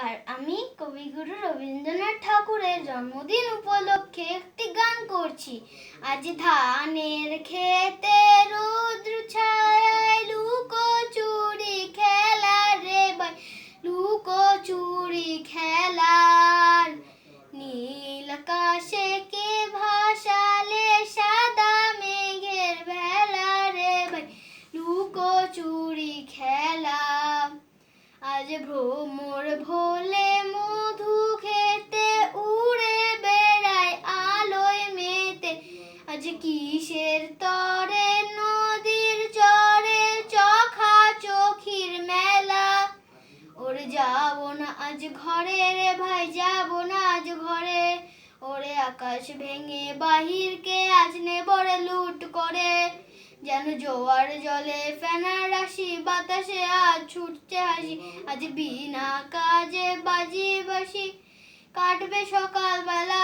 নমস্কার, আমি কবিগুরু রবীন্দ্রনাথ ঠাকুরের জন্মদিন উপলক্ষে একটি গান করছি। আজ ধানের খেতে রৌদ্র ছায়ায় লুকোচুরি খেলা রে ভাই, লুকোচুরি খেলা। নীল আকাশে কে ভাসালে সাদা মেঘের ভেলা রে ভাই, লুকোচুরি খেলা। আজ ভ্রমর ভোলে মধু খেতে উড়ে বেড়ায় আলোয় মেতে। আজ কিসের তরে নদীর চরে চখা চোখির মেলা। ওরে যাবো না আজ ঘরে রে ভাই, যাবো না আজ ঘরে। ওরে আকাশ ভেঙে বাহিরকে আজ নেবো রে লুট করে। যেন জোয়ার জলে ফেনা রাশি, বাতাসে আজ ছুটছে হাসি। আজ বিনা কাজে বাজি বাসি, কাটবে সকাল বেলা